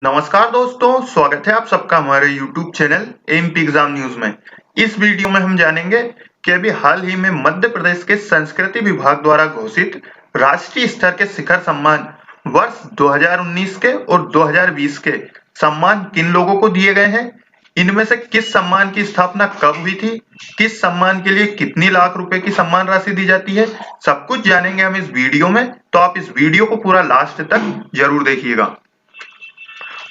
नमस्कार दोस्तों, स्वागत है आप सबका हमारे YouTube channel MP exam news में। इस वीडियो में हम जानेंगे कि अभी हाल ही में मध्य प्रदेश के संस्कृति विभाग द्वारा घोषित राष्ट्रीय स्तर के शिखर सम्मान वर्ष 2019 के और 2020 के सम्मान किन लोगों को दिए गए हैं, इनमें से किस सम्मान की स्थापना कब हुई थी, किस सम्मान के लिए कितनी लाख रुपए की सम्मान राशि दी जाती है, सब कुछ जानेंगे हम इस वीडियो में। तो आप इस वीडियो को पूरा लास्ट तक जरूर देखिएगा।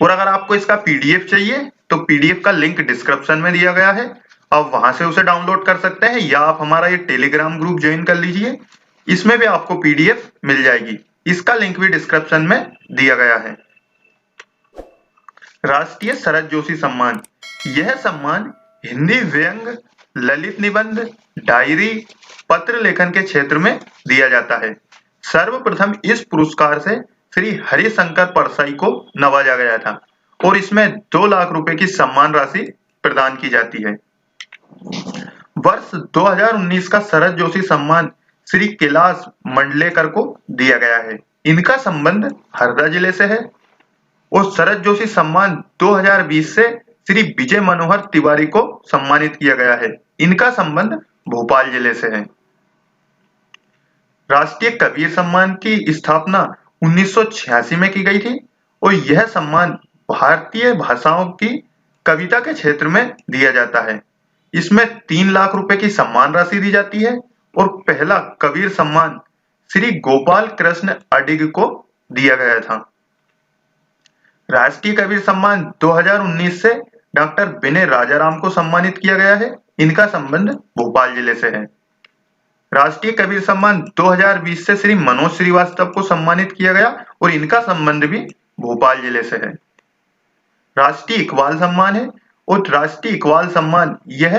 और अगर आपको इसका पीडीएफ चाहिए तो पीडीएफ का लिंक डिस्क्रिप्शन में दिया गया है, आप वहां से उसे डाउनलोड कर सकते हैं या आप हमारा ये टेलीग्राम ग्रुप ज्वाइन कर लीजिए, इसमें भी आपको पीडीएफ मिल जाएगी। इसका लिंक भी डिस्क्रिप्शन में दिया गया है। राष्ट्रीय शरद जोशी सम्मान, यह सम्मान हिंदी व्यंग, ललित निबंध, डायरी, पत्र लेखन के क्षेत्र में दिया जाता है। सर्वप्रथम इस पुरस्कार से श्री हरिशंकर परसाई को नवाजा गया था और इसमें 2 लाख रुपए की सम्मान राशि प्रदान की जाती है। वर्ष 2019 का शरद जोशी सम्मान श्री कैलाश मंडलेकर को दिया गया है। इनका संबंध हरदा जिले से है। और शरद जोशी सम्मान 2020 से श्री विजय मनोहर तिवारी को सम्मानित किया गया है। इनका संबंध भोपाल जिले से है। राष्ट्रीय कबीर सम्मान की स्थापना 1986 में की गई थी और यह सम्मान भारतीय भाषाओं की कविता के क्षेत्र में दिया जाता है। इसमें 3 लाख रुपए की सम्मान राशि दी जाती है और पहला कबीर सम्मान श्री गोपाल कृष्ण अडिग को दिया गया था। राष्ट्रीय कबीर सम्मान 2019 से डॉक्टर विनय राजाराम को सम्मानित किया गया है। इनका संबंध भोपाल जिले से है। राष्ट्रीय कबीर सम्मान 2020 से श्री मनोज श्रीवास्तव को सम्मानित किया गया और इनका संबंध भी भोपाल जिले से है। राष्ट्रीय इकबाल सम्मान है और राष्ट्रीय इकबाल सम्मान यह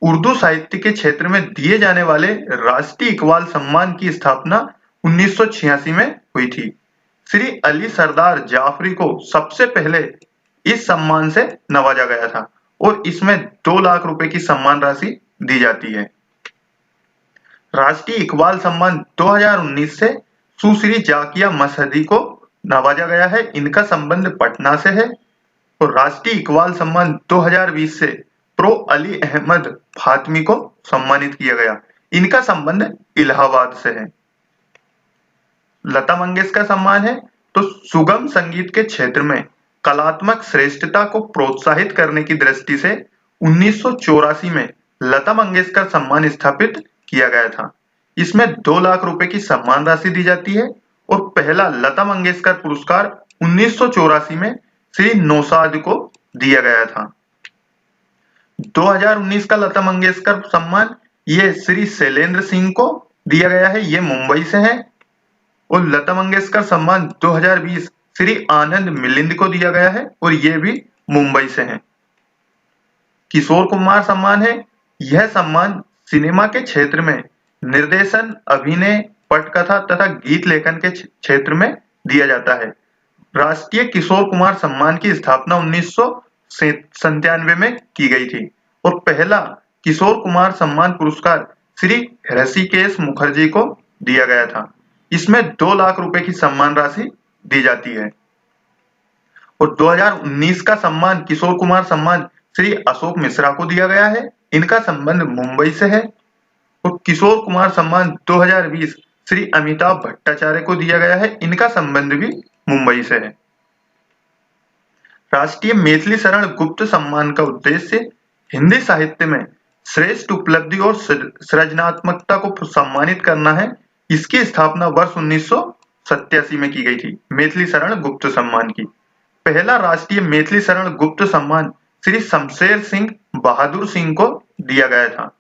उर्दू साहित्य के क्षेत्र में दिए जाने वाले राष्ट्रीय इकबाल सम्मान की स्थापना 1986 में हुई थी। श्री अली सरदार जाफरी को सबसे पहले इस सम्मान से नवाजा गया था और इसमें 2 लाख रुपए की सम्मान राशि दी जाती है। राष्ट्रीय इकबाल सम्मान 2019 से सुश्री जाकिया मसहदी को नवाजा गया है। इनका संबंध पटना से है। और राष्ट्रीय इकबाल सम्मान 2020 से प्रो अली अहमद फातमी को सम्मानित किया गया। इनका संबंध इलाहाबाद से है। लता मंगेशकर सम्मान है तो सुगम संगीत के क्षेत्र में कलात्मक श्रेष्ठता को प्रोत्साहित करने की दृष्टि से 1984 में लता मंगेशकर सम्मान स्थापित किया गया था। इसमें 2 लाख रुपए की सम्मान राशि दी जाती है और पहला लता मंगेशकर पुरस्कार 1984 में श्री नौशाद को दिया गया था। 2019 का लता मंगेशकर सम्मान ये श्री शैलेंद्र सिंह को दिया गया है, ये मुंबई से है। और लता मंगेशकर सम्मान 2020 श्री आनंद मिलिंद को दिया गया है और ये भी मुंबई से है। किशोर कुमार सम्मान है, यह सम्मान सिनेमा के क्षेत्र में निर्देशन, अभिनय, पटकथा तथा गीत लेखन के क्षेत्र में दिया जाता है। राष्ट्रीय किशोर कुमार सम्मान की स्थापना 1997 में की गई थी और पहला किशोर कुमार सम्मान पुरस्कार श्री ऋषिकेश मुखर्जी को दिया गया था। इसमें 2 लाख रुपए की सम्मान राशि दी जाती है। और 2019 का सम्मान किशोर कुमार सम्मान श्री अशोक मिश्रा को दिया गया है। इनका संबंध मुंबई से है। और किशोर कुमार सम्मान 2020 श्री अमिताभ भट्टाचार्य को दिया गया है। इनका संबंध भी मुंबई से है। राष्ट्रीय मैथिली शरण गुप्त सम्मान का उद्देश्य हिंदी साहित्य में श्रेष्ठ उपलब्धि और सृजनात्मकता को सम्मानित करना है। इसकी स्थापना वर्ष 1987 में की गई थी। मैथिली शरण गुप्त सम्मान की पहला राष्ट्रीय मैथिली शरण गुप्त सम्मान श्री शमशेर सिंह बहादुर सिंह को दिया गया था।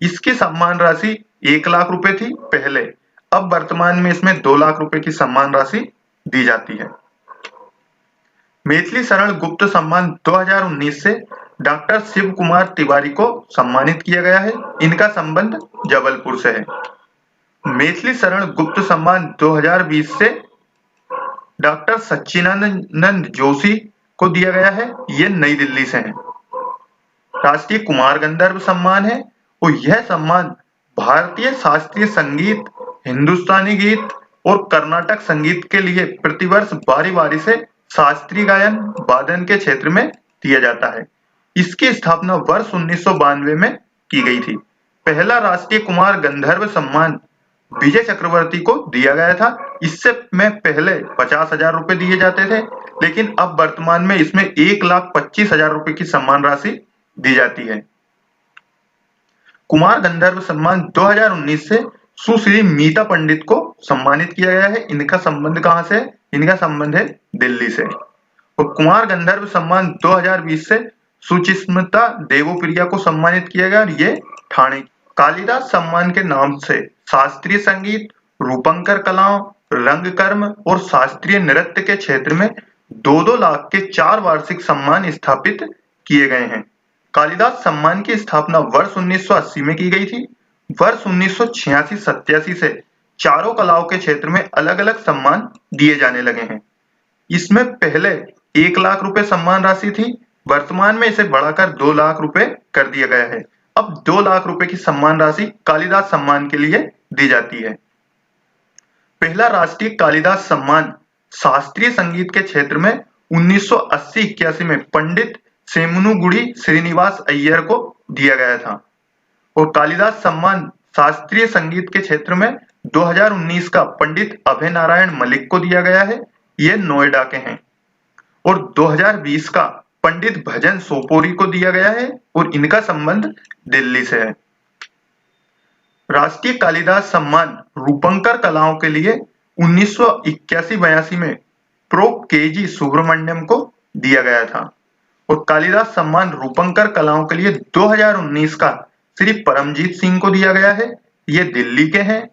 इसकी सम्मान राशि 1 लाख रुपए थी पहले, अब वर्तमान में इसमें 2 लाख रुपए की सम्मान राशि दी जाती है। मैथिली शरण गुप्त सम्मान 2019 से डॉक्टर शिव कुमार तिवारी को सम्मानित किया गया है। इनका संबंध जबलपुर से है। मैथिली शरण गुप्त सम्मान 2020 से डॉक्टर सच्चिदानंद जोशी को दिया गया है। ये नई दिल्ली से है। राष्ट्रीय कुमार गंधर्व सम्मान है और यह सम्मान भारतीय शास्त्रीय संगीत, हिंदुस्तानी गीत और कर्नाटक संगीत के लिए प्रतिवर्ष बारी बारी से शास्त्रीय गायन वादन के क्षेत्र में दिया जाता है। इसकी स्थापना वर्ष 1992 में की गई थी। पहला राष्ट्रीय कुमार गंधर्व सम्मान विजय चक्रवर्ती को दिया गया था। इससे में पहले 50,000 रुपए दिए जाते थे, लेकिन अब वर्तमान में इसमें 1,25,000 रुपए की सम्मान राशि दी जाती है। कुमार गंधर्व सम्मान 2019 से सुश्री मीता पंडित को सम्मानित किया गया है। इनका संबंध कहां से है? इनका संबंध है दिल्ली से। और कुमार गंधर्व सम्मान 2020 से सुचिस्मिता देवप्रिया को सम्मानित किया गया और ये ठाणे। कालिदास सम्मान के नाम से शास्त्रीय संगीत, रूपंकर कलाओं, रंगकर्म और शास्त्रीय नृत्य के क्षेत्र में 2-2 लाख के 4 वार्षिक सम्मान स्थापित किए गए हैं। कालिदास सम्मान की स्थापना वर्ष 1980 में की गई थी। वर्ष 1986-87 से चारों कलाओं के क्षेत्र में अलग अलग सम्मान दिए जाने लगे हैं। इसमें पहले 1 लाख रुपए सम्मान राशि थी, वर्तमान में इसे बढ़ाकर 2 लाख रुपए कर दिया गया है। अब 2 लाख रुपए की सम्मान राशि कालिदास सम्मान के लिए दी जाती है। पहला राष्ट्रीय कालिदास सम्मान शास्त्रीय संगीत के क्षेत्र में 1980-81 में पंडित सेमनुगुडी श्रीनिवास अय्यर को दिया गया था। और कालिदास सम्मान शास्त्रीय संगीत के क्षेत्र में 2019 का पंडित अभय नारायण मलिक को दिया गया है। ये नोएडा के हैं। और 2020 का पंडित भजन सोपोरी को दिया गया है और इनका संबंध दिल्ली से है। राष्ट्रीय कालिदास सम्मान रूपंकर कलाओं के लिए 1981-82 में प्रो केजी सुब्रमण्यम को दिया गया था। और कालिदास सम्मान रूपंकर कलाओं के लिए 2019 का श्री परमजीत सिंह को दिया गया है। ये दिल्ली के हैं।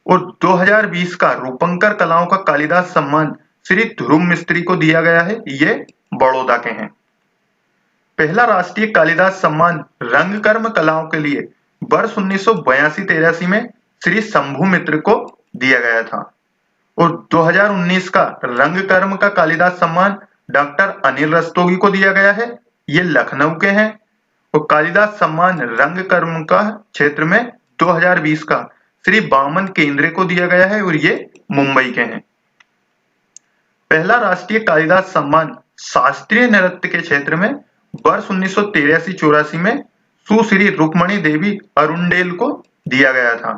और 2020 का रूपंकर कलाओं का कालिदास सम्मान श्री ध्रुव मिस्त्री को दिया गया है। ये बड़ौदा के हैं। पहला राष्ट्रीय कालिदास सम्मान रंगकर्म कलाओं के लिए वर्ष 1982-83 में श्री शंभु मित्र को दिया गया था। और 2019 का रंगकर्म का कालिदास सम्मान डॉक्टर अनिल रस्तोगी को दिया गया है। ये लखनऊ के हैं। और कालिदास सम्मान रंगकर्म का क्षेत्र में 2020 का श्री बामन केंद्रे को दिया गया है और ये मुंबई के हैं। पहला राष्ट्रीय कालिदास सम्मान शास्त्रीय नृत्य के क्षेत्र में वर्ष 1983-84 में सुश्री रुक्मणी देवी अरुणडेल को दिया गया था।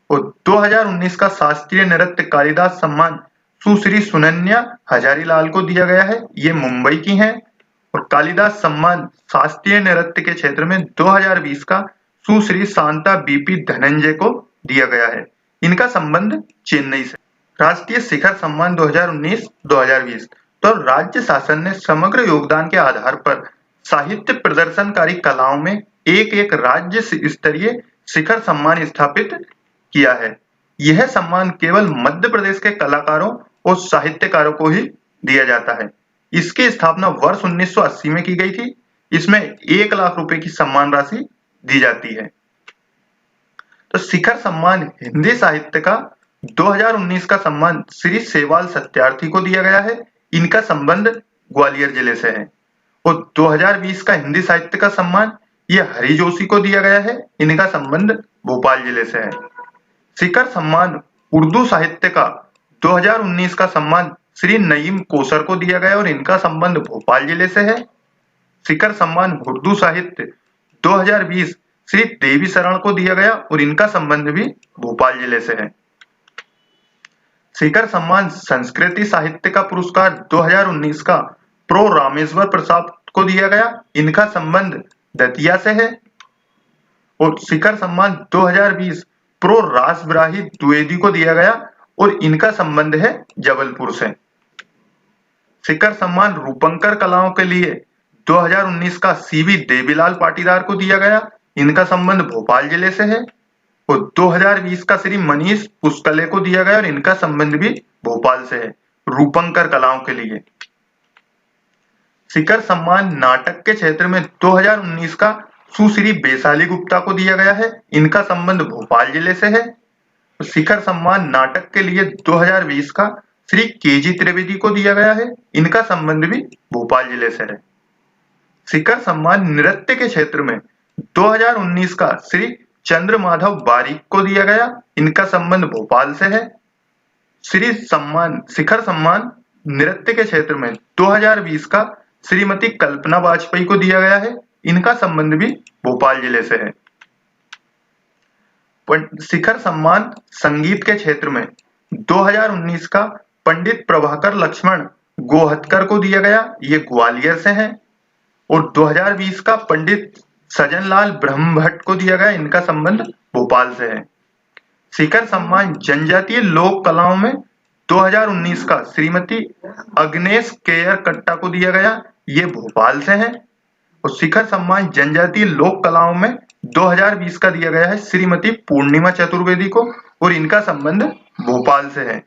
और 2019 का शास्त्रीय नृत्य कालिदास सम्मान सुश्री सुनन्या हजारीलाल को दिया गया है। ये मुंबई की हैं। और कालिदास सम्मान शास्त्रीय नृत्य के क्षेत्र में 2020 का सुश्री शांता बीपी धनंजय को दिया गया है। इनका संबंध चेन्नई से। राष्ट्रीय शिखर सम्मान 2019-2020 तो राज्य शासन ने समग्र योगदान के आधार पर साहित्य प्रदर्शनकारी कलाओं में एक राज्य स्तरीय शिखर सम्मान स्थापित किया है। यह सम्मान केवल मध्य प्रदेश के कलाकारों और साहित्यकारों को ही दिया जाता है। इसकी स्थापना वर्ष 1980 में की गई थी। इसमें 1 लाख रुपए की सम्मान राशि दी जाती है। तो शिखर सम्मान हिंदी साहित्य का 2019 का सम्मान श्री सेवाल सत्यार्थी को दिया गया है। इनका संबंध ग्वालियर जिले से है। और 2020 का हिंदी साहित्य का सम्मान ये हरि जोशी को दिया गया है। इनका संबंध भोपाल जिले से है। शिखर सम्मान उर्दू साहित्य का 2019 का सम्मान श्री नईम कोसर को दिया गया और इनका संबंध भोपाल जिले से है। शिखर सम्मान उर्दू साहित्य 2020 श्री देवी शरण को दिया गया और इनका संबंध भी भोपाल जिले से है। शिखर सम्मान संस्कृति साहित्य का पुरस्कार 2019 का प्रो रामेश्वर प्रसाद को दिया गया। इनका संबंध दतिया से है। और शिखर सम्मान 2020 प्रो रासब्राही द्विवेदी को दिया गया और इनका संबंध है जबलपुर से। शिखर सम्मान रूपंकर कलाओं के लिए 2019 का सीवी देवीलाल पाटीदार को दिया गया। इनका संबंध भोपाल जिले से है। और 2020 का श्री मनीष पुष्कले को दिया गया और इनका संबंध भी भोपाल से है, रूपंकर कलाओं के लिए। शिखर सम्मान नाटक के क्षेत्र में 2019 का सुश्री वैशाली गुप्ता को दिया गया है। इनका संबंध भोपाल जिले से है। शिखर सम्मान नाटक के लिए 2020 का श्री केजी त्रिवेदी को दिया गया है। इनका संबंध भी भोपाल जिले से है। शिखर सम्मान नृत्य के क्षेत्र में 2019 का श्री चंद्र माधव बारिक को दिया गया। इनका संबंध भोपाल से है। शिखर सम्मान नृत्य के क्षेत्र में 2020 का श्रीमती कल्पना वाजपेयी को दिया गया है। इनका संबंध भी भोपाल जिले से है। शिखर सम्मान संगीत के क्षेत्र में 2019 का पंडित प्रभाकर लक्ष्मण गोहत्कर को दिया गया, ये ग्वालियर से हैं। और 2020 का पंडित सजनलाल ब्रह्मभट्ट को दिया गया, इनका संबंध भोपाल से है। शिखर सम्मान जनजातीय लोक कलाओं में 2019 का श्रीमती अग्नेश केयर कट्टा को दिया गया, ये भोपाल से है। और शिखर सम्मान जनजातीय लोक कलाओं में 2020 का दिया गया है श्रीमती पूर्णिमा चतुर्वेदी को, और इनका संबंध भोपाल से है।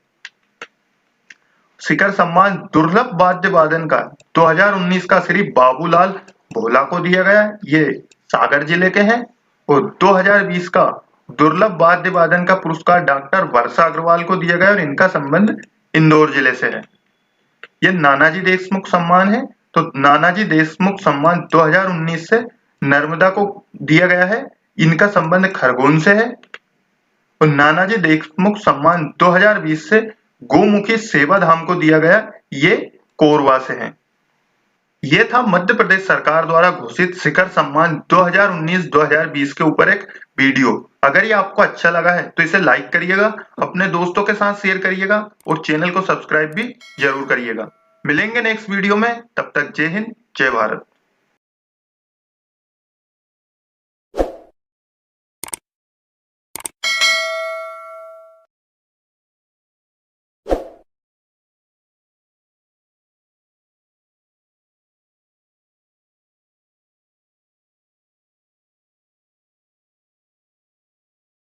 शिखर सम्मान दुर्लभ वाद्य वादन का 2019 का श्री बाबूलाल भोला को दिया गया, ये सागर जिले के हैं। और 2020 का दुर्लभ वाद्य वादन का पुरस्कार डॉक्टर वर्षा अग्रवाल को दिया गया, और इनका संबंध इंदौर जिले से है। ये नानाजी देशमुख सम्मान है, तो नानाजी देशमुख सम्मान 2019 से नर्मदा को दिया गया है, इनका संबंध खरगोन से है। और नानाजी देशमुख सम्मान 2020 से गोमुखी सेवा धाम को दिया गया, ये कोरबा से है। ये था मध्य प्रदेश सरकार द्वारा घोषित शिखर सम्मान 2019-2020 के ऊपर एक वीडियो। अगर ये आपको अच्छा लगा है तो इसे लाइक करिएगा, अपने दोस्तों के साथ शेयर करिएगा और चैनल को सब्सक्राइब भी जरूर करिएगा। मिलेंगे नेक्स्ट वीडियो में, तब तक जय हिंद जय भारत।